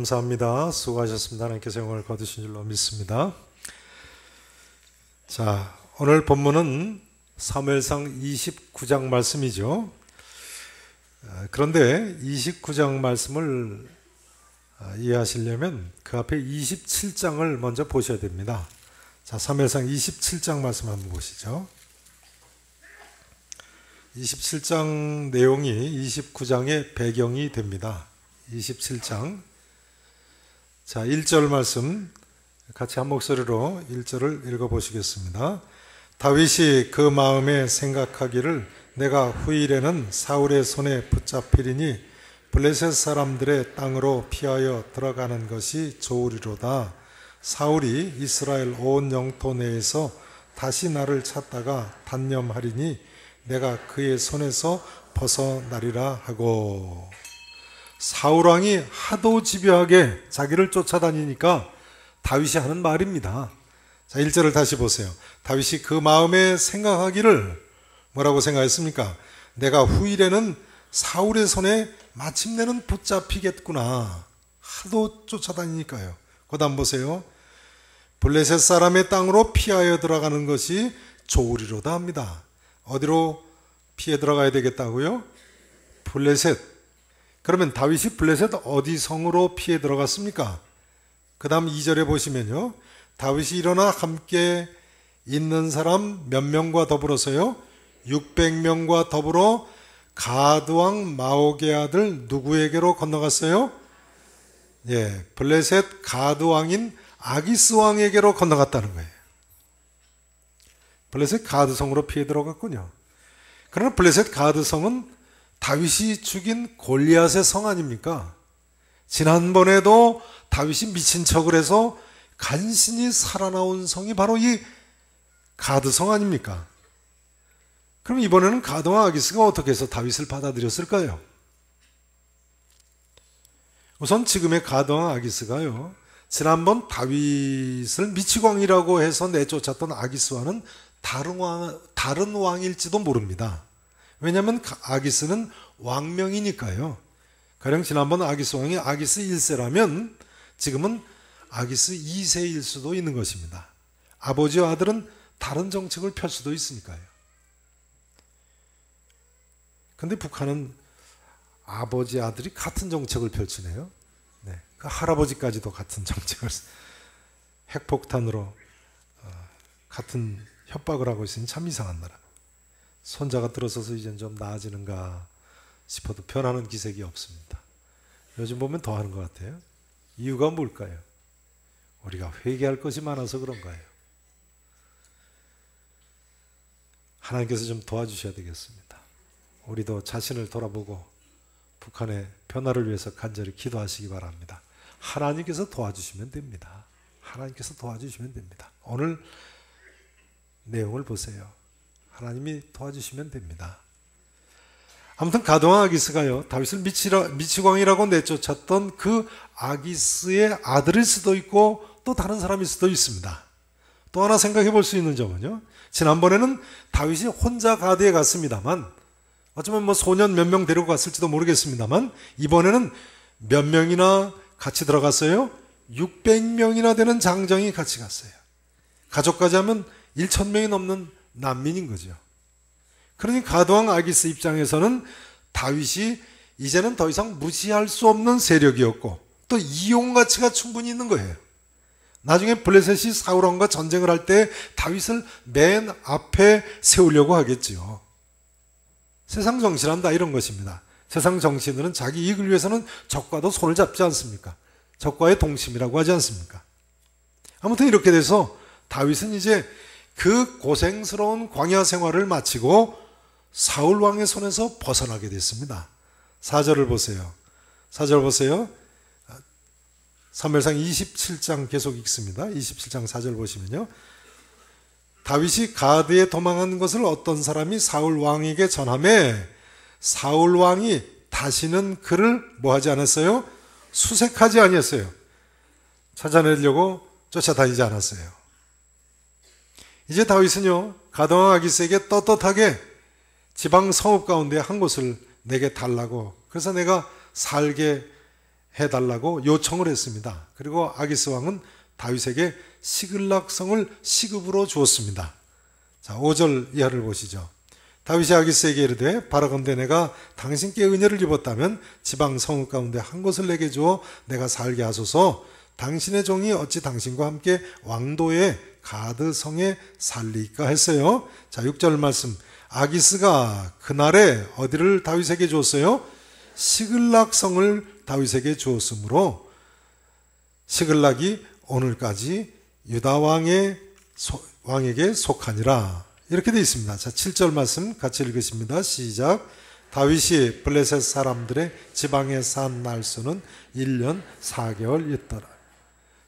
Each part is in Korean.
감사합니다. 수고하셨습니다. 하나님께서 영광을 거두신 줄로 믿습니다. 자, 오늘 본문은 사무엘상 29장 말씀이죠. 그런데 29장 말씀을 이해하시려면 그 앞에 27장을 먼저 보셔야 됩니다. 자, 사무엘상 27장 말씀 한번 보시죠. 27장 내용이 29장의 배경이 됩니다. 27장. 자, 1절 말씀 같이 한 목소리로 1절을 읽어보시겠습니다. 다윗이 그 마음에 생각하기를 내가 후일에는 사울의 손에 붙잡히리니 블레셋 사람들의 땅으로 피하여 들어가는 것이 좋으리로다. 사울이 이스라엘 온 영토 내에서 다시 나를 찾다가 단념하리니 내가 그의 손에서 벗어나리라 하고. 사울왕이 하도 집요하게 자기를 쫓아다니니까 다윗이 하는 말입니다. 자, 1절을 다시 보세요. 다윗이 그 마음에 생각하기를 뭐라고 생각했습니까? 내가 후일에는 사울의 손에 마침내는 붙잡히겠구나. 하도 쫓아다니니까요. 그 다음 보세요. 블레셋 사람의 땅으로 피하여 들어가는 것이 좋으리로다 합니다. 어디로 피해 들어가야 되겠다고요? 블레셋. 그러면 다윗이 블레셋 어디 성으로 피해 들어갔습니까? 그 다음 2절에 보시면요. 다윗이 일어나 함께 있는 사람 몇 명과 더불어서요? 600명과 더불어 가드왕 마옥의 아들 누구에게로 건너갔어요? 예, 블레셋 가드왕인 아기스 왕에게로 건너갔다는 거예요. 블레셋 가드성으로 피해 들어갔군요. 그러나 블레셋 가드성은 다윗이 죽인 골리앗의 성 아닙니까? 지난번에도 다윗이 미친 척을 해서 간신히 살아나온 성이 바로 이 가드성 아닙니까? 그럼 이번에는 가드왕 아기스가 어떻게 해서 다윗을 받아들였을까요? 우선 지금의 가드왕 아기스가요, 지난번 다윗을 미치광이라고 해서 내쫓았던 아기스와는 다른 왕일지도 모릅니다. 왜냐하면 아기스는 왕명이니까요. 가령 지난번 아기스 왕이 아기스 1세라면 지금은 아기스 2세일 수도 있는 것입니다. 아버지와 아들은 다른 정책을 펼 수도 있으니까요. 그런데 북한은 아버지 아들이 같은 정책을 펼치네요. 네, 그 할아버지까지도 같은 정책을 핵폭탄으로 같은 협박을 하고 있으니 참 이상한 나라. 손자가 들어서서 이젠 좀 나아지는가 싶어도 변하는 기색이 없습니다. 요즘 보면 더 하는 것 같아요. 이유가 뭘까요? 우리가 회개할 것이 많아서 그런가요? 하나님께서 좀 도와주셔야 되겠습니다. 우리도 자신을 돌아보고 북한의 변화를 위해서 간절히 기도하시기 바랍니다. 하나님께서 도와주시면 됩니다. 하나님께서 도와주시면 됩니다. 오늘 내용을 보세요. 하나님이 도와주시면 됩니다. 아무튼 가드왕 아기스가요, 다윗을 미치광이라고 내쫓았던 그 아기스의 아들일 수도 있고 또 다른 사람일 수도 있습니다. 또 하나 생각해 볼 수 있는 점은요, 지난번에는 다윗이 혼자 가드에 갔습니다만, 어쩌면 뭐 소년 몇 명 데리고 갔을지도 모르겠습니다만, 이번에는 몇 명이나 같이 들어갔어요? 600명이나 되는 장정이 같이 갔어요. 가족까지 하면 1,000명이 넘는 난민인 거죠. 그러니 가드왕 아기스 입장에서는 다윗이 이제는 더 이상 무시할 수 없는 세력이었고 또 이용 가치가 충분히 있는 거예요. 나중에 블레셋이 사울왕과 전쟁을 할 때 다윗을 맨 앞에 세우려고 하겠지요. 세상 정신은 다 이런 것입니다. 세상 정신들은 자기 이익을 위해서는 적과도 손을 잡지 않습니까? 적과의 동심이라고 하지 않습니까? 아무튼 이렇게 돼서 다윗은 이제 그 고생스러운 광야 생활을 마치고 사울 왕의 손에서 벗어나게 됐습니다. 4절을 보세요. 4절 보세요. 사무엘상 27장 계속 읽습니다. 27장 4절 보시면요. 다윗이 가드에 도망한 것을 어떤 사람이 사울 왕에게 전하매 사울 왕이 다시는 그를 뭐하지 않았어요? 수색하지 아니었어요. 찾아내려고 쫓아다니지 않았어요. 이제 다윗은요, 가드왕 아기스에게 떳떳하게 지방 성읍 가운데 한 곳을 내게 달라고, 그래서 내가 살게 해달라고 요청을 했습니다. 그리고 아기스 왕은 다윗에게 시글락성을 시급으로 주었습니다. 자, 5절 이하를 보시죠. 다윗이 아기스에게 이르되 바라건대 내가 당신께 은혜를 입었다면 지방 성읍 가운데 한 곳을 내게 주어 내가 살게 하소서. 당신의 종이 어찌 당신과 함께 왕도의 가드 성에 살리까 했어요. 자, 6절 말씀. 아기스가 그날에 어디를 다윗에게 주었어요? 시글락 성을 다윗에게 주었으므로 시글락이 오늘까지 유다 왕에게 속하니라. 이렇게 되어 있습니다. 자, 7절 말씀 같이 읽으십니다. 시작. 다윗이 블레셋 사람들의 지방에 산 날수는 1년 4개월 있더라.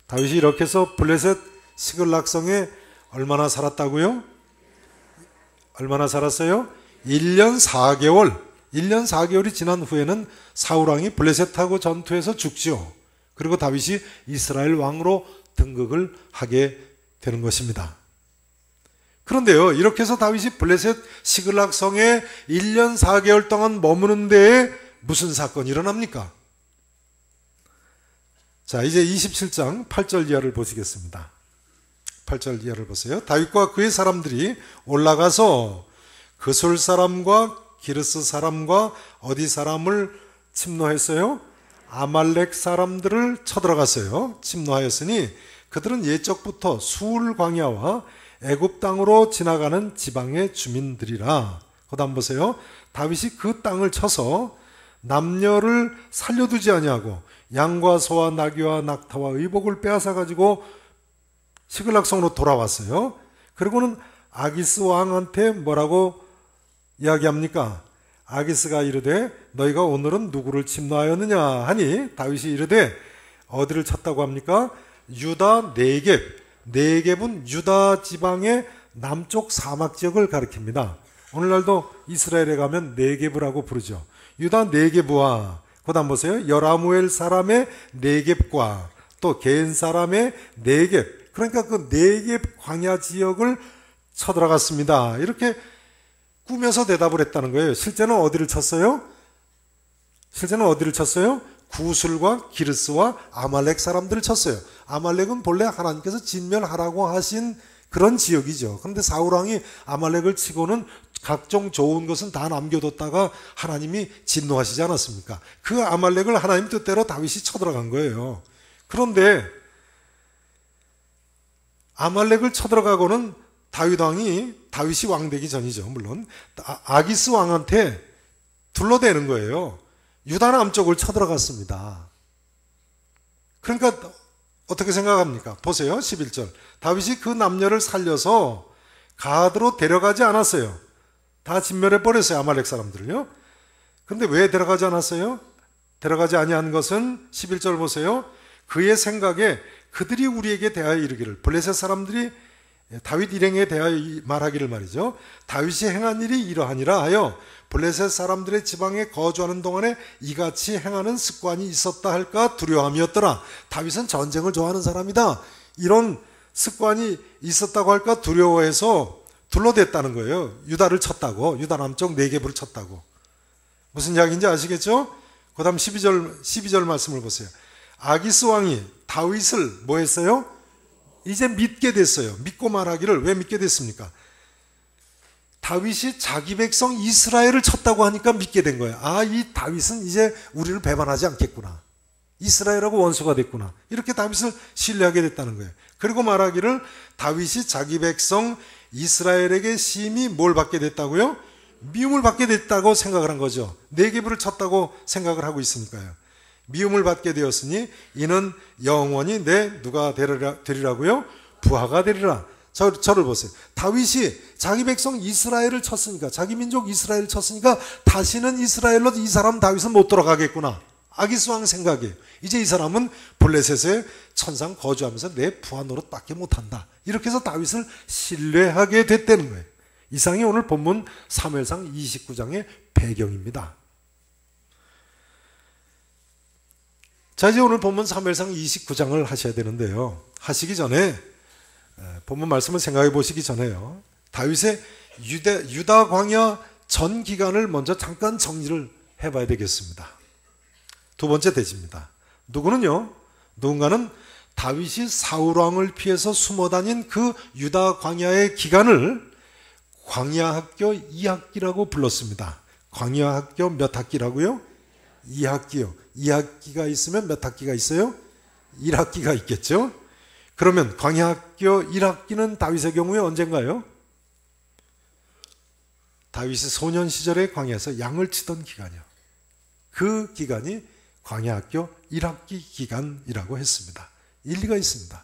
다윗이 이렇게 해서 블레셋 시글락성에 얼마나 살았다고요? 얼마나 살았어요? 1년 4개월. 1년 4개월이 지난 후에는 사울왕이 블레셋하고 전투해서 죽죠. 그리고 다윗이 이스라엘 왕으로 등극을 하게 되는 것입니다. 그런데요, 이렇게 해서 다윗이 블레셋 시글락 성에 1년 4개월 동안 머무는 데에 무슨 사건이 일어납니까? 자, 이제 27장 8절 이하를 보시겠습니다. 8절 이하를 보세요. 다윗과 그의 사람들이 올라가서 그솔 사람과 기르스 사람과 어디 사람을 침노했어요? 아말렉 사람들을 쳐들어갔어요. 침노하였으니 그들은 예적부터 수울 광야와 애굽 땅으로 지나가는 지방의 주민들이라. 그 다음 보세요. 다윗이 그 땅을 쳐서 남녀를 살려두지 아니하고 양과 소와 나귀와 낙타와 의복을 빼앗아 가지고 시글락성으로 돌아왔어요. 그리고는 아기스 왕한테 뭐라고 이야기합니까? 아기스가 이르되 너희가 오늘은 누구를 침노하였느냐 하니 다윗이 이르되 어디를 쳤다고 합니까? 유다 네겝. 네겝은 유다 지방의 남쪽 사막 지역을 가리킵니다. 오늘날도 이스라엘에 가면 네겝이라고 부르죠. 유다 네겝과 그 다음 보세요. 여라무엘 사람의 네겝과 또 게엔 사람의 네겝. 그러니까 그 네겝 광야 지역을 쳐들어갔습니다. 이렇게 꾸며서 대답을 했다는 거예요. 실제는 어디를 쳤어요? 실제는 어디를 쳤어요? 구술과 기르스와 아말렉 사람들을 쳤어요. 아말렉은 본래 하나님께서 진멸하라고 하신 그런 지역이죠. 그런데 사울왕이 아말렉을 치고는 각종 좋은 것은 다 남겨뒀다가 하나님이 진노하시지 않았습니까? 그 아말렉을 하나님 뜻대로 다윗이 쳐들어간 거예요. 그런데 아말렉을 쳐들어가고는 다윗이 왕되기 전이죠. 물론 아기스 왕한테 둘러대는 거예요. 유다 남쪽을 쳐들어갔습니다. 그러니까 어떻게 생각합니까? 보세요. 11절. 다윗이 그 남녀를 살려서 가드로 데려가지 않았어요. 다 진멸해 버렸어요. 아말렉 사람들을요. 그런데 왜 데려가지 않았어요? 데려가지 아니한 것은 11절 보세요. 그의 생각에 그들이 우리에게 대하여 이르기를, 블레셋 사람들이 다윗 일행에 대하여 말하기를 말이죠. 다윗이 행한 일이 이러하니라 하여 블레셋 사람들의 지방에 거주하는 동안에 이같이 행하는 습관이 있었다 할까 두려움이었더라. 다윗은 전쟁을 좋아하는 사람이다. 이런 습관이 있었다고 할까 두려워해서 둘러댔다는 거예요. 유다를 쳤다고. 유다 남쪽 네겝을 쳤다고. 무슨 이야기인지 아시겠죠? 그 다음 12절 말씀을 보세요. 아기스 왕이 다윗을 뭐 했어요? 이제 믿게 됐어요. 믿고 말하기를. 왜 믿게 됐습니까? 다윗이 자기 백성 이스라엘을 쳤다고 하니까 믿게 된 거예요. 아, 이 다윗은 이제 우리를 배반하지 않겠구나. 이스라엘하고 원수가 됐구나. 이렇게 다윗을 신뢰하게 됐다는 거예요. 그리고 말하기를 다윗이 자기 백성 이스라엘에게 심히 뭘 받게 됐다고요? 미움을 받게 됐다고 생각을 한 거죠. 네겝을 쳤다고 생각을 하고 있으니까요. 미움을 받게 되었으니 이는 영원히 내 누가 되리라고요? 부하가 되리라. 저를 보세요. 다윗이 자기 백성 이스라엘을 쳤으니까, 자기 민족 이스라엘을 쳤으니까 다시는 이스라엘로 이 사람 다윗은 못 돌아가겠구나. 아기스 왕 생각이에요. 이제 이 사람은 블레셋에 천상 거주하면서 내 부하 노릇밖에 못한다. 이렇게 해서 다윗을 신뢰하게 됐다는 거예요. 이상이 오늘 본문 사무엘상 29장의 배경입니다. 자, 이제 오늘 본문 사무엘상 29장을 하셔야 되는데요. 하시기 전에 본문 말씀을 생각해 보시기 전에요. 다윗의 유다 광야 전 기간을 먼저 잠깐 정리를 해봐야 되겠습니다. 두 번째 대지입니다. 누군가는 다윗이 사울왕을 피해서 숨어 다닌 그 유다 광야의 기간을 광야학교 2학기라고 불렀습니다. 광야학교 몇 학기라고요? 2학기요. 2학기가 있으면 몇 학기가 있어요? 1학기가 있겠죠? 그러면 광야학교 1학기는 다윗의 경우에 언젠가요? 다윗이 소년 시절에 광야에서 양을 치던 기간이요. 그 기간이 광야학교 1학기 기간이라고 했습니다. 일리가 있습니다.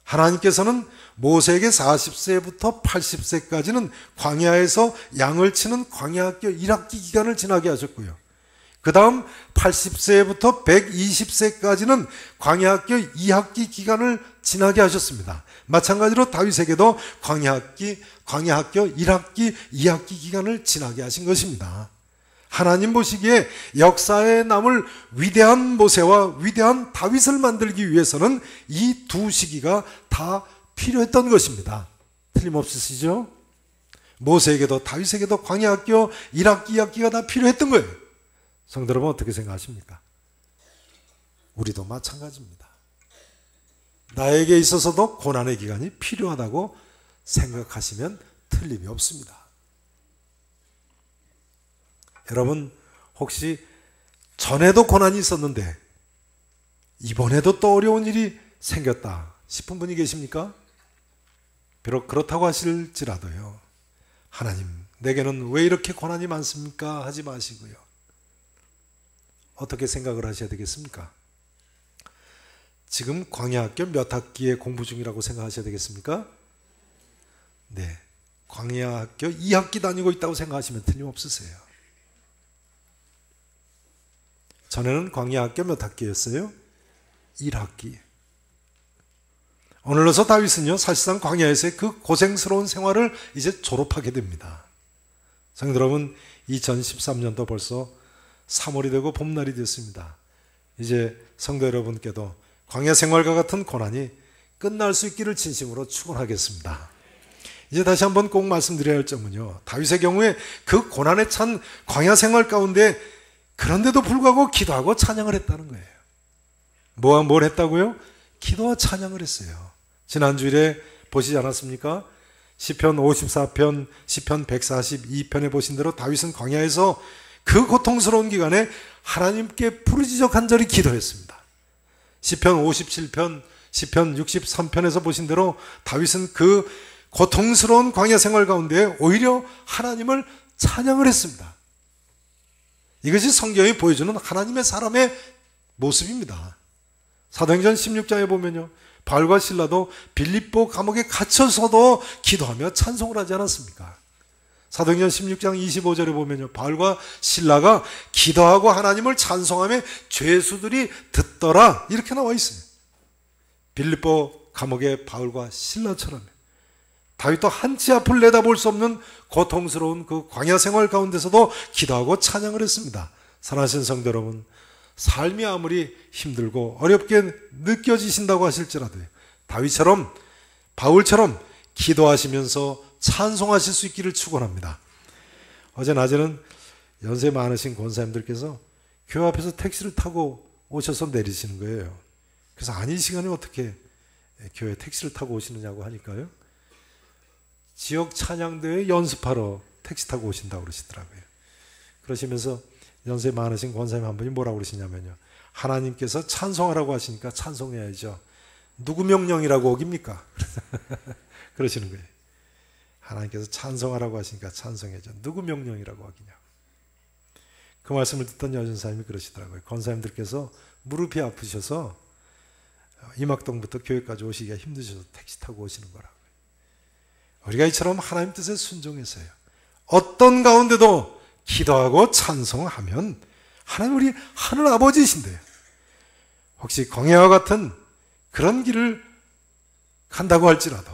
하나님께서는 모세에게 40세부터 80세까지는 광야에서 양을 치는 광야학교 1학기 기간을 지나게 하셨고요. 그 다음 80세부터 120세까지는 광야학교 2학기 기간을 지나게 하셨습니다. 마찬가지로 다윗에게도 광야학교 1학기, 2학기 기간을 지나게 하신 것입니다. 하나님 보시기에 역사에 남을 위대한 모세와 위대한 다윗을 만들기 위해서는 이 두 시기가 다 필요했던 것입니다. 틀림없으시죠? 모세에게도 다윗에게도 광야학교 1학기, 2학기가 다 필요했던 거예요. 성도 여러분 어떻게 생각하십니까? 우리도 마찬가지입니다. 나에게 있어서도 고난의 기간이 필요하다고 생각하시면 틀림이 없습니다. 여러분 혹시 전에도 고난이 있었는데 이번에도 또 어려운 일이 생겼다 싶은 분이 계십니까? 비록 그렇다고 하실지라도요. 하나님 내게는 왜 이렇게 고난이 많습니까? 하지 마시고요. 어떻게 생각을 하셔야 되겠습니까? 지금 광야학교 몇 학기에 공부 중이라고 생각하셔야 되겠습니까? 네, 광야학교 2학기 다니고 있다고 생각하시면 틀림없으세요. 전에는 광야학교 몇 학기였어요? 1학기. 오늘로서 다윗은요 사실상 광야에서의 그 고생스러운 생활을 이제 졸업하게 됩니다. 성도 여러분 2013년도 벌써 3월이 되고 봄날이 됐습니다. 이제 성도 여러분께도 광야 생활과 같은 고난이 끝날 수 있기를 진심으로 축원하겠습니다. 이제 다시 한번 꼭 말씀드려야 할 점은요, 다윗의 경우에 그 고난에 찬 광야 생활 가운데 그런데도 불구하고 기도하고 찬양을 했다는 거예요. 뭘 했다고요? 기도와 찬양을 했어요. 지난주일에 보시지 않았습니까? 시편 54편, 시편 142편에 보신 대로 다윗은 광야에서 그 고통스러운 기간에 하나님께 부르짖어 간절히 기도했습니다. 시편 57편, 시편 63편에서 보신 대로 다윗은 그 고통스러운 광야 생활 가운데 오히려 하나님을 찬양을 했습니다. 이것이 성경이 보여주는 하나님의 사람의 모습입니다. 사도행전 16장에 보면요, 바울과 실라도 빌립보 감옥에 갇혀서도 기도하며 찬송을 하지 않았습니까? 사도행전 16장 25절에 보면요, 바울과 실라가 기도하고 하나님을 찬송하며 죄수들이 듣더라 이렇게 나와 있어요. 빌립보 감옥의 바울과 실라처럼 다윗도 한치 앞을 내다볼 수 없는 고통스러운 그 광야 생활 가운데서도 기도하고 찬양을 했습니다. 사랑하시는 성도 여러분, 삶이 아무리 힘들고 어렵게 느껴지신다고 하실지라도 다윗처럼 바울처럼 기도하시면서 찬송하실 수 있기를 축원합니다. 어제 낮에는 연세 많으신 권사님들께서 교회 앞에서 택시를 타고 오셔서 내리시는 거예요. 그래서 아닌 시간에 어떻게 교회 택시를 타고 오시느냐고 하니까요, 지역 찬양대회 연습하러 택시 타고 오신다고 그러시더라고요. 그러시면서 연세 많으신 권사님 한 분이 뭐라고 그러시냐면요, 하나님께서 찬송하라고 하시니까 찬송해야죠. 누구 명령이라고 어깁니까? 그러시는 거예요. 하나님께서 찬송하라고 하시니까 찬송해야죠. 누구 명령이라고 하기냐. 그 말씀을 듣던 여전사님이 그러시더라고요. 권사님들께서 무릎이 아프셔서 임학동부터 교회까지 오시기가 힘드셔서 택시 타고 오시는 거라고요. 우리가 이처럼 하나님 뜻에 순종해서요, 어떤 가운데도 기도하고 찬송하면 하나님 우리 하늘 아버지이신데요, 혹시 광야와 같은 그런 길을 간다고 할지라도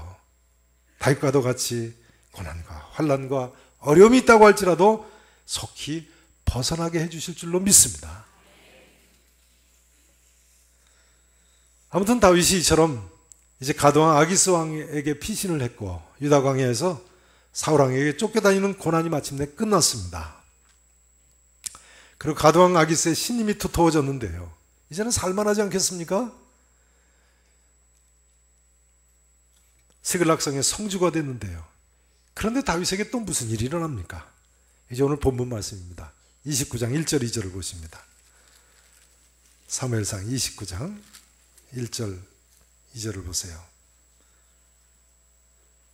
다윗과도 같이 고난과 환난과 어려움이 있다고 할지라도 속히 벗어나게 해주실 줄로 믿습니다. 아무튼 다윗이 이처럼 이제 가드왕 아기스 왕에게 피신을 했고 유다 광야에서 사울 왕에게 쫓겨다니는 고난이 마침내 끝났습니다. 그리고 가드왕 아기스의 신임이 두터워졌는데요, 이제는 살만하지 않겠습니까? 스글락성의 성주가 됐는데요. 그런데 다윗에게 또 무슨 일이 일어납니까? 이제 오늘 본문 말씀입니다. 29장 1절 2절을 보십니다. 사무엘상 29장 1절 2절을 보세요.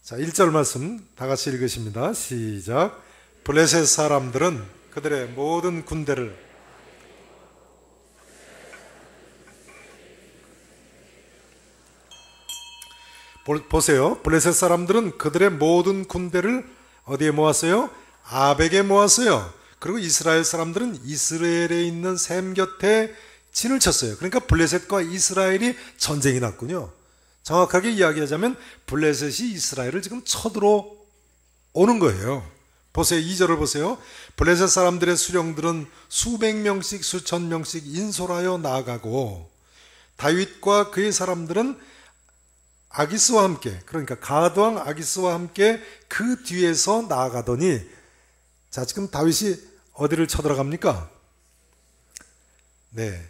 자, 1절 말씀 다 같이 읽으십니다. 시작. 블레셋 사람들은 그들의 모든 군대를 보세요. 블레셋 사람들은 그들의 모든 군대를 어디에 모았어요? 아벡에 모았어요. 그리고 이스라엘 사람들은 이스라엘에 있는 셈 곁에 진을 쳤어요. 그러니까 블레셋과 이스라엘이 전쟁이 났군요. 정확하게 이야기하자면 블레셋이 이스라엘을 지금 쳐들어오는 거예요. 보세요. 2절을 보세요. 블레셋 사람들의 수령들은 수백 명씩 수천 명씩 인솔하여 나아가고 다윗과 그의 사람들은 아기스와 함께, 그러니까 가드왕 아기스와 함께 그 뒤에서 나아가더니, 자, 지금 다윗이 어디를 쳐들어갑니까? 네,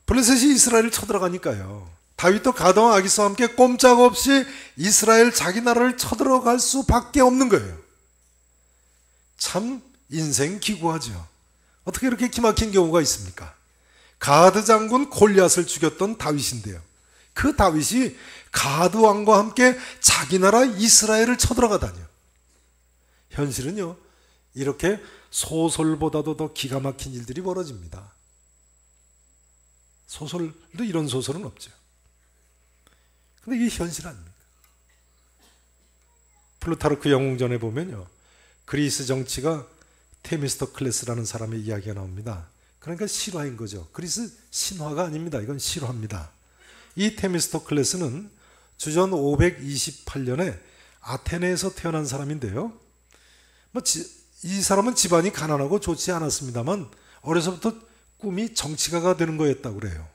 블레셋이 이스라엘을 쳐들어가니까요. 다윗도 가드왕 아기스와 함께 꼼짝없이 이스라엘 자기 나라를 쳐들어갈 수밖에 없는 거예요. 참 인생 기구하죠. 어떻게 이렇게 기막힌 경우가 있습니까? 가드 장군 골리앗을 죽였던 다윗인데요, 그 다윗이 가드 왕과 함께 자기 나라 이스라엘을 쳐들어가다니요. 현실은요, 이렇게 소설보다도 더 기가 막힌 일들이 벌어집니다. 소설도 이런 소설은 없죠. 근데 이게 현실 아닙니까? 플루타르크 영웅전에 보면요, 그리스 정치가 테미스토클레스라는 사람의 이야기가 나옵니다. 그러니까 실화인 거죠. 그리스 신화가 아닙니다. 이건 실화입니다. 이 테미스토클레스는 주전 528년에 아테네에서 태어난 사람인데요, 이 사람은 집안이 가난하고 좋지 않았습니다만 어려서부터 꿈이 정치가가 되는 거였다고 그래요.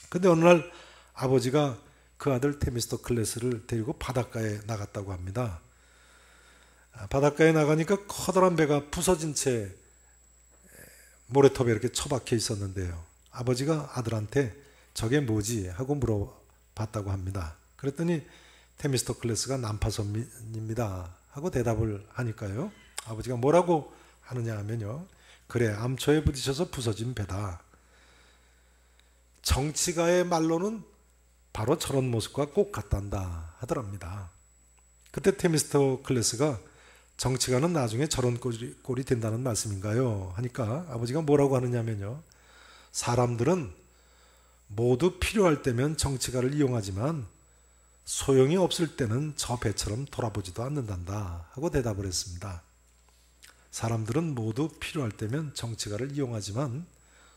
근데 어느 날 아버지가 그 아들 테미스토클레스를 데리고 바닷가에 나갔다고 합니다. 바닷가에 나가니까 커다란 배가 부서진 채 모래톱에 이렇게 처박혀 있었는데요, 아버지가 아들한테 저게 뭐지 하고 물어봤다고 합니다. 그랬더니 테미스토클레스가 난파선입니다 하고 대답을 하니까요, 아버지가 뭐라고 하느냐 하면요, 그래, 암초에 부딪혀서 부서진 배다. 정치가의 말로는 바로 저런 모습과 꼭 같단다 하더랍니다. 그때 테미스토클레스가 정치가는 나중에 저런 꼴이 된다는 말씀인가요? 하니까 아버지가 뭐라고 하느냐면요, 사람들은 모두 필요할 때면 정치가를 이용하지만 소용이 없을 때는 저 배처럼 돌아보지도 않는단다 하고 대답을 했습니다. 사람들은 모두 필요할 때면 정치가를 이용하지만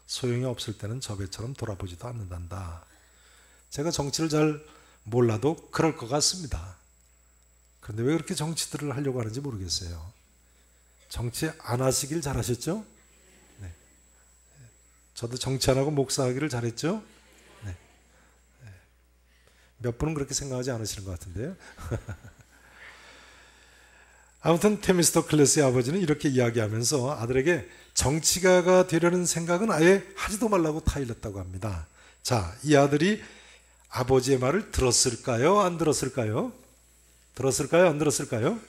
소용이 없을 때는 저 배처럼 돌아보지도 않는단다. 제가 정치를 잘 몰라도 그럴 것 같습니다. 그런데 왜 그렇게 정치들을 하려고 하는지 모르겠어요. 정치 안 하시길 잘하셨죠? 네. 저도 정치 안 하고 목사하기를 잘했죠? 네. 몇 분은 그렇게 생각하지 않으시는 것 같은데요. 아무튼 테미스토클레스의 아버지는 이렇게 이야기하면서 아들에게 정치가가 되려는 생각은 아예 하지도 말라고 타일렀다고 합니다. 자, 이 아들이 아버지의 말을 들었을까요? 안 들었을까요? 들었을까요? 안 들었을까요?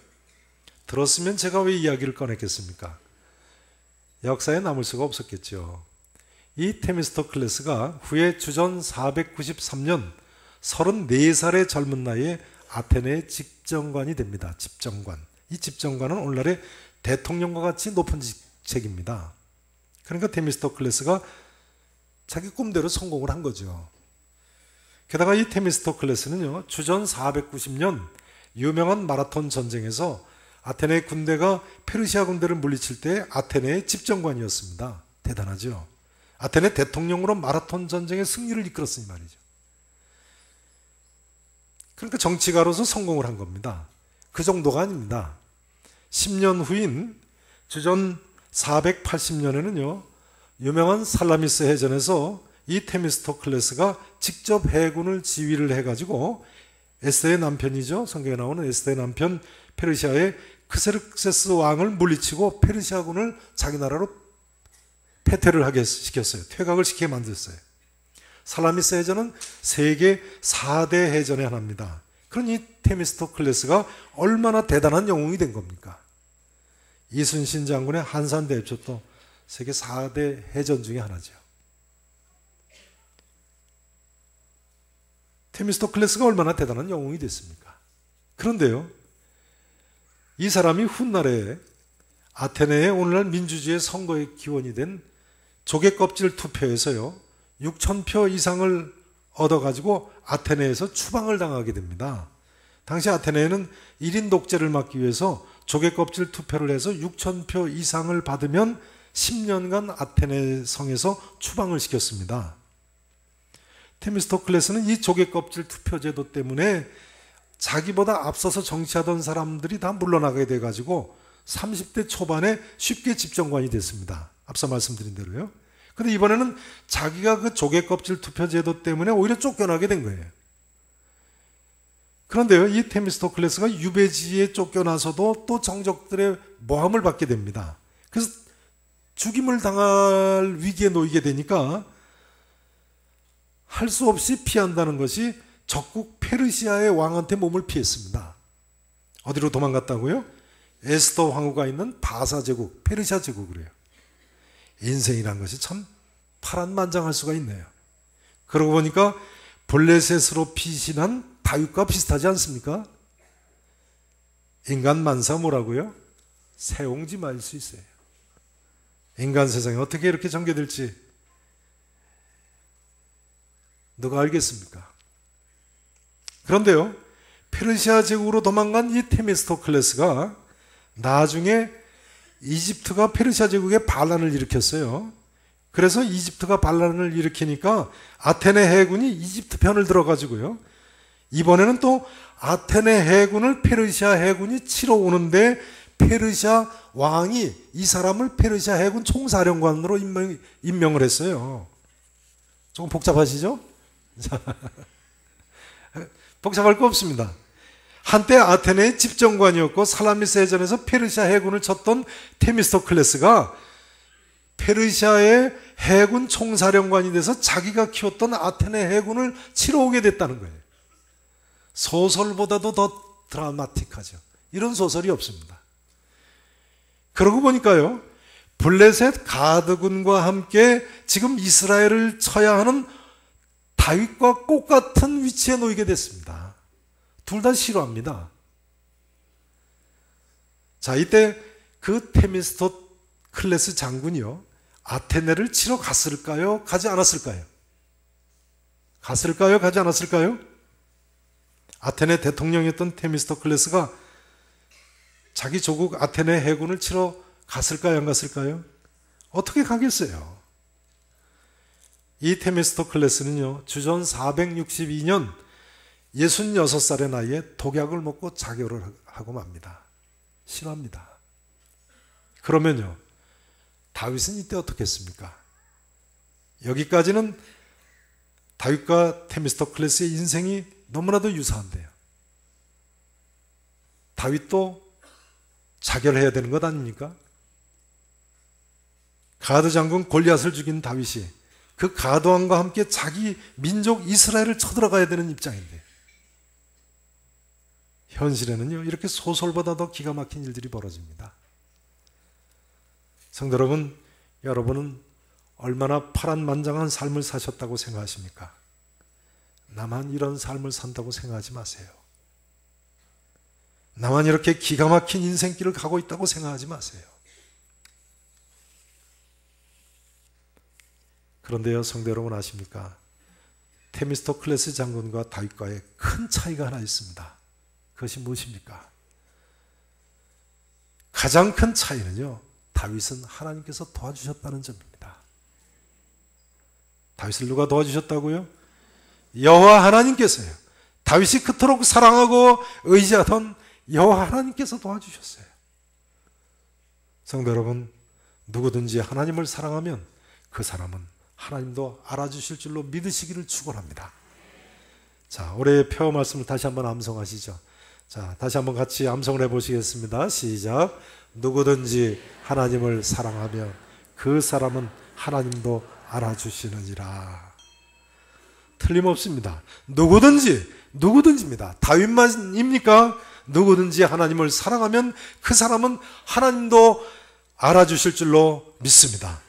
들었으면 제가 왜 이야기를 꺼냈겠습니까? 역사에 남을 수가 없었겠죠. 이 테미스토클레스가 후에 주전 493년 34살의 젊은 나이에 아테네의 집정관이 됩니다. 집정관. 이 집정관은 오늘날의 대통령과 같이 높은 직책입니다. 그러니까 테미스토클레스가 자기 꿈대로 성공을 한 거죠. 게다가 이 테미스토클레스는요, 주전 490년 유명한 마라톤 전쟁에서 아테네 군대가 페르시아 군대를 물리칠 때 아테네의 집정관이었습니다. 대단하죠. 아테네 대통령으로 마라톤 전쟁의 승리를 이끌었으니 말이죠. 그러니까 정치가로서 성공을 한 겁니다. 그 정도가 아닙니다. 10년 후인 주전 480년에는요, 유명한 살라미스 해전에서 이 테미스토클레스가 직접 해군을 지휘를 해가지고 에스더의 남편이죠, 성경에 나오는 에스더의 남편 페르시아의 크세르크세스 왕을 물리치고 페르시아군을 자기 나라로 패퇴를 하게 시켰어요. 퇴각을 시키게 만들었어요. 살라미스 해전은 세계 4대 해전의 하나입니다. 그런 이 테미스토클레스가 얼마나 대단한 영웅이 된 겁니까? 이순신 장군의 한산대첩도 세계 4대 해전 중에 하나죠. 테미스토클레스가 얼마나 대단한 영웅이 됐습니까? 그런데요, 이 사람이 훗날에 아테네의 오늘날 민주주의 선거의 기원이 된 조개껍질 투표에서요 6,000표 이상을 얻어가지고 아테네에서 추방을 당하게 됩니다. 당시 아테네에는 1인 독재를 막기 위해서 조개껍질 투표를 해서 6,000표 이상을 받으면 10년간 아테네 성에서 추방을 시켰습니다. 테미스토클레스는 이 조개껍질 투표 제도 때문에 자기보다 앞서서 정치하던 사람들이 다 물러나게 돼가지고 30대 초반에 쉽게 집정관이 됐습니다. 앞서 말씀드린 대로요. 근데 이번에는 자기가 그 조개껍질 투표 제도 때문에 오히려 쫓겨나게 된 거예요. 그런데요, 이 테미스토클레스가 유배지에 쫓겨나서도 또 정적들의 모함을 받게 됩니다. 그래서 죽임을 당할 위기에 놓이게 되니까 할 수 없이 피한다는 것이 적국 페르시아의 왕한테 몸을 피했습니다. 어디로 도망갔다고요? 에스더 황후가 있는 바사 제국, 페르시아 제국으로요. 인생이란 것이 참 파란만장할 수가 있네요. 그러고 보니까 블레셋으로 피신한 다윗과 비슷하지 않습니까? 인간 만사 뭐라고요? 새옹지마일 수 있어요. 인간 세상이 어떻게 이렇게 전개될지 누가 알겠습니까? 그런데요, 페르시아 제국으로 도망간 이 테미스토클레스가 나중에 이집트가 페르시아 제국에 반란을 일으켰어요. 그래서 이집트가 반란을 일으키니까 아테네 해군이 이집트 편을 들어가지고요, 이번에는 또 아테네 해군을 페르시아 해군이 치러 오는데 페르시아 왕이 이 사람을 페르시아 해군 총사령관으로 임명을 했어요. 조금 복잡하시죠? 복잡할 거 없습니다. 한때 아테네의 집정관이었고 살라미스 해전에서 페르시아 해군을 쳤던 테미스토클레스가 페르시아의 해군 총사령관이 돼서 자기가 키웠던 아테네 해군을 치러 오게 됐다는 거예요. 소설보다도 더 드라마틱하죠. 이런 소설이 없습니다. 그러고 보니까요, 블레셋 가드군과 함께 지금 이스라엘을 쳐야 하는 다윗과 똑같은 위치에 놓이게 됐습니다. 둘 다 싫어합니다. 자, 이때 그 테미스토클레스 장군이요, 아테네를 치러 갔을까요? 가지 않았을까요? 갔을까요? 가지 않았을까요? 아테네 대통령이었던 테미스토클레스가 자기 조국 아테네 해군을 치러 갔을까요? 안 갔을까요? 어떻게 가겠어요? 이 테미스토클레스는요, 주전 462년 66살의 나이에 독약을 먹고 자결을 하고 맙니다. 싫어합니다. 그러면요, 다윗은 이때 어떻게 했습니까? 여기까지는 다윗과 테미스토클레스의 인생이 너무나도 유사한데요, 다윗도 자결해야 되는 것 아닙니까? 가드 장군 골리앗을 죽인 다윗이 그 가드왕과 함께 자기 민족 이스라엘을 쳐들어가야 되는 입장인데, 현실에는요, 이렇게 소설보다 더 기가 막힌 일들이 벌어집니다. 성도 여러분, 여러분은 얼마나 파란만장한 삶을 사셨다고 생각하십니까? 나만 이런 삶을 산다고 생각하지 마세요. 나만 이렇게 기가 막힌 인생길을 가고 있다고 생각하지 마세요. 그런데요, 성도 여러분 아십니까? 테미스토클레스 장군과 다윗과의 큰 차이가 하나 있습니다. 그것이 무엇입니까? 가장 큰 차이는요, 다윗은 하나님께서 도와주셨다는 점입니다. 다윗을 누가 도와주셨다고요? 여호와 하나님께서요. 다윗이 그토록 사랑하고 의지하던 여호와 하나님께서 도와주셨어요. 성도 여러분, 누구든지 하나님을 사랑하면 그 사람은 하나님도 알아주실 줄로 믿으시기를 축원합니다. 자, 올해의 표 말씀을 다시 한번 암송하시죠. 자, 다시 한번 같이 암송을 해보시겠습니다. 시작. 누구든지 하나님을 사랑하면 그 사람은 하나님도 알아주시느니라. 틀림없습니다. 누구든지입니다. 다윗만입니까? 누구든지 하나님을 사랑하면 그 사람은 하나님도 알아주실 줄로 믿습니다.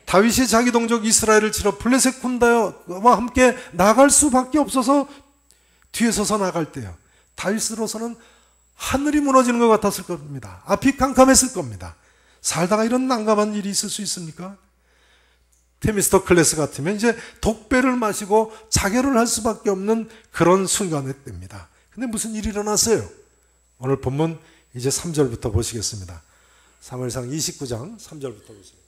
다윗이 자기 동족 이스라엘을 치러 블레셋 군대와 함께 나갈 수밖에 없어서 뒤에 서서 나갈 때요, 다윗으로서는 하늘이 무너지는 것 같았을 겁니다. 앞이 캄캄했을 겁니다. 살다가 이런 난감한 일이 있을 수 있습니까? 테미스토클레스 같으면 이제 독배를 마시고 자결을 할 수밖에 없는 그런 순간의 때입니다. 근데 무슨 일이 일어났어요? 오늘 본문 이제 3절부터 보시겠습니다. 사무엘상 29장 3절부터 보세요.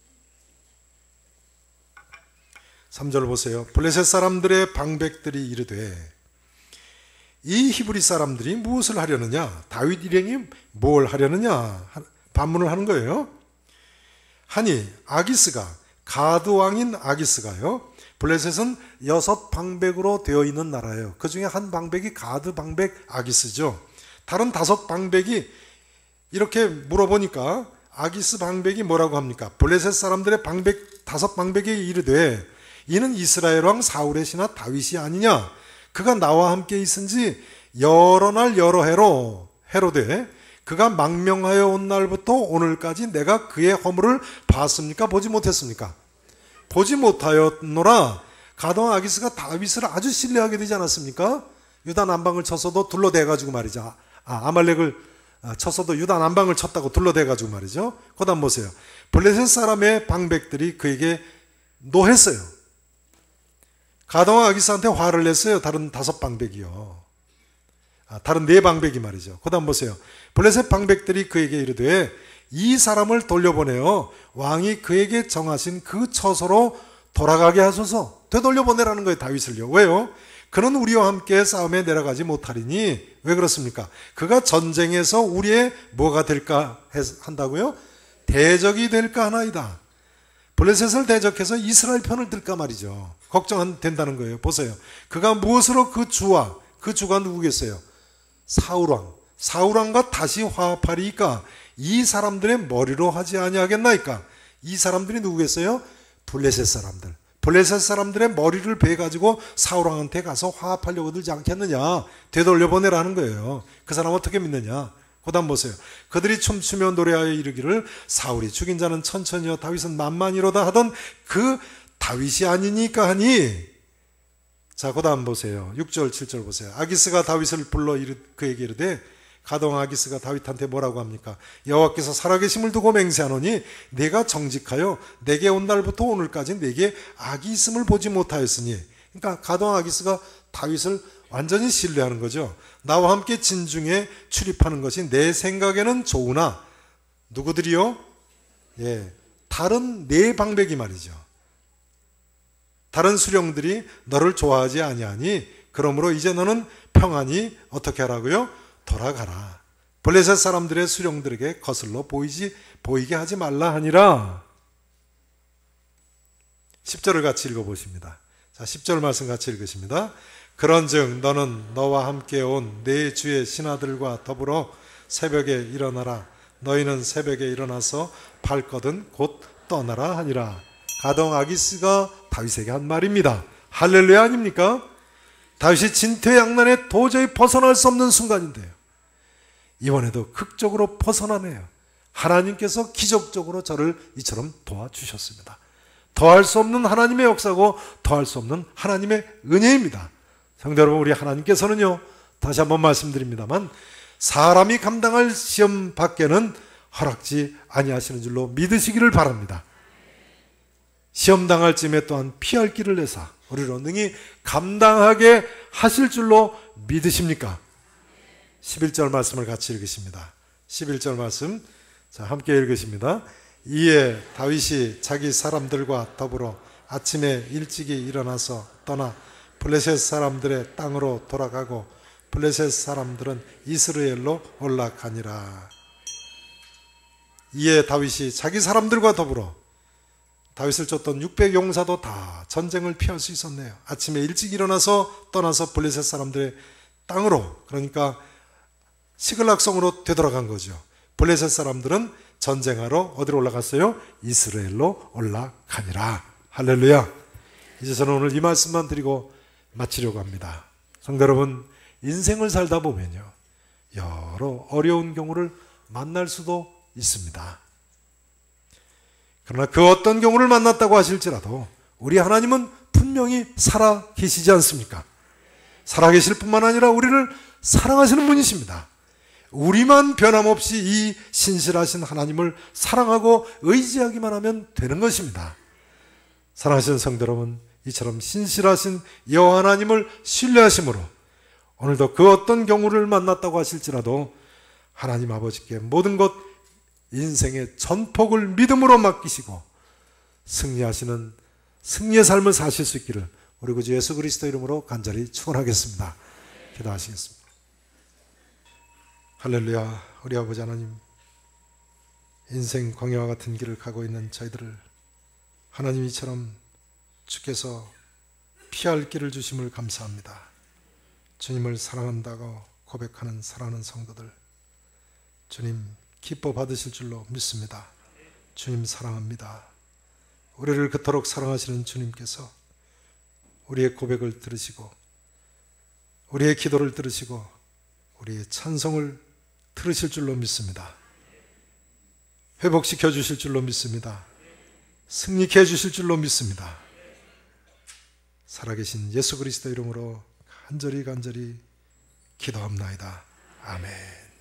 3절 보세요. 블레셋 사람들의 방백들이 이르되 이 히브리 사람들이 무엇을 하려느냐? 다윗 일행이 뭘 하려느냐? 반문을 하는 거예요. 하니 아기스가, 가드 왕인 아기스가요, 블레셋은 6 방백으로 되어 있는 나라예요. 그 중에 한 방백이 가드 방백 아기스죠. 다른 5 방백이 이렇게 물어보니까 아기스 방백이 뭐라고 합니까? 블레셋 사람들의 방백 5 방백이 이르되 이는 이스라엘 왕 사울의 신하 다윗이 아니냐? 그가 나와 함께 있은지 여러 날 여러 해로 해로되 그가 망명하여 온 날부터 오늘까지 내가 그의 허물을 봤습니까? 보지 못했습니까? 보지 못하였노라. 가드왕 아기스가 다윗을 아주 신뢰하게 되지 않았습니까? 유다 남방을 쳤어도 둘러대가지고 말이죠. 아말렉을 쳤어도 유다 남방을 쳤다고 둘러대가지고 말이죠. 그 다음 보세요. 블레셋 사람의 방백들이 그에게 노했어요. 가드왕 아기스한테 화를 냈어요. 다른 5 방백이요. 다른 4 방백이 말이죠. 그 다음 보세요. 블레셋 방백들이 그에게 이르되 이 사람을 돌려보내어 왕이 그에게 정하신 그 처소로 돌아가게 하소서. 되돌려보내라는 거예요, 다윗을요. 왜요? 그는 우리와 함께 싸움에 내려가지 못하리니. 왜 그렇습니까? 그가 전쟁에서 우리의 뭐가 될까 한다고요? 대적이 될까 하나이다. 블레셋을 대적해서 이스라엘 편을 들까 말이죠. 걱정된다는 거예요. 보세요. 그가 무엇으로 그 주가 누구겠어요? 사울왕과 다시 화합하리이까 이 사람들의 머리로 하지 아니하겠나이까. 이 사람들이 누구겠어요? 블레셋 사람들. 블레셋 사람들의 머리를 베가지고 사울왕한테 가서 화합하려고 들지 않겠느냐. 되돌려보내라는 거예요. 그 사람 어떻게 믿느냐. 그 다음 보세요. 그들이 춤추며 노래하여 이르기를 사울이 죽인 자는 천천히요 다윗은 만만이로다 하던 그 다윗이 아니니까 하니. 자, 그 다음 보세요. 6절 7절 보세요. 아기스가 다윗을 불러 그에게 이르되, 가드왕 아기스가 다윗한테 뭐라고 합니까? 여호와께서 살아계심을 두고 맹세하노니 내가 정직하여 내게 온 날부터 오늘까지 내게 악이 있음을 보지 못하였으니. 그러니까 가드왕 아기스가 다윗을 완전히 신뢰하는 거죠. 나와 함께 진중에 출입하는 것이 내 생각에는 좋으나 누구들이요? 예, 다른 4 방백이 말이죠. 다른 수령들이 너를 좋아하지 아니하니 그러므로 이제 너는 평안히 어떻게 하라고요? 돌아가라. 블레셋 사람들의 수령들에게 거슬러 보이게 하지 말라 하니라. 10절을 같이 읽어보십니다. 자, 10절 말씀 같이 읽으십니다. 그런즉 너는 너와 함께 온 내 주의 신하들과 더불어 새벽에 일어나라. 너희는 새벽에 일어나서 발거든 곧 떠나라 하니라. 가드왕 아기스가 다윗에게 한 말입니다. 할렐루야 아닙니까? 다윗이 진퇴양난에 도저히 벗어날 수 없는 순간인데요, 이번에도 극적으로 벗어나네요. 하나님께서 기적적으로 저를 이처럼 도와주셨습니다. 더할 수 없는 하나님의 역사고 더할 수 없는 하나님의 은혜입니다. 성도 여러분, 우리 하나님께서는요, 다시 한번 말씀드립니다만 사람이 감당할 시험 밖에는 허락지 아니하시는 줄로 믿으시기를 바랍니다. 시험 당할 쯤에 또한 피할 길을 내사 우리로 능히 감당하게 하실 줄로 믿으십니까? 11절 말씀을 같이 읽으십니다. 11절 말씀, 자, 함께 읽으십니다. 이에 다윗이 자기 사람들과 더불어 아침에 일찍이 일어나서 떠나 블레셋 사람들의 땅으로 돌아가고 블레셋 사람들은 이스라엘로 올라가니라. 이에 다윗이 자기 사람들과 더불어, 다윗을 쫓던 600용사도 다 전쟁을 피할 수 있었네요. 아침에 일찍 일어나서 떠나서 블레셋 사람들의 땅으로, 그러니까 시글락성으로 되돌아간 거죠. 블레셋 사람들은 전쟁하러 어디로 올라갔어요? 이스라엘로 올라가니라. 할렐루야. 이제 저는 오늘 이 말씀만 드리고 마치려고 합니다. 성도 여러분, 인생을 살다 보면요, 여러 어려운 경우를 만날 수도 있습니다. 그러나 그 어떤 경우를 만났다고 하실지라도 우리 하나님은 분명히 살아 계시지 않습니까? 살아 계실 뿐만 아니라 우리를 사랑하시는 분이십니다. 우리만 변함없이 이 신실하신 하나님을 사랑하고 의지하기만 하면 되는 것입니다. 사랑하시는 성도 여러분, 이처럼 신실하신 여호와 하나님을 신뢰하심으로 오늘도 그 어떤 경우를 만났다고 하실지라도 하나님 아버지께 모든 것, 인생의 전폭을 믿음으로 맡기시고 승리하시는 승리의 삶을 사실 수 있기를 우리 구주 예수 그리스도 이름으로 간절히 축원하겠습니다. 기도하시겠습니다. 할렐루야. 우리 아버지 하나님, 인생 광야와 같은 길을 가고 있는 저희들을 하나님 이처럼 주께서 피할 길을 주심을 감사합니다. 주님을 사랑한다고 고백하는 사랑하는 성도들, 주님 기뻐 받으실 줄로 믿습니다. 주님 사랑합니다. 우리를 그토록 사랑하시는 주님께서 우리의 고백을 들으시고 우리의 기도를 들으시고 우리의 찬송을 들으실 줄로 믿습니다. 회복시켜 주실 줄로 믿습니다. 승리케 해주실 줄로 믿습니다. 살아계신 예수 그리스도 이름으로 간절히 기도합나이다. 아멘.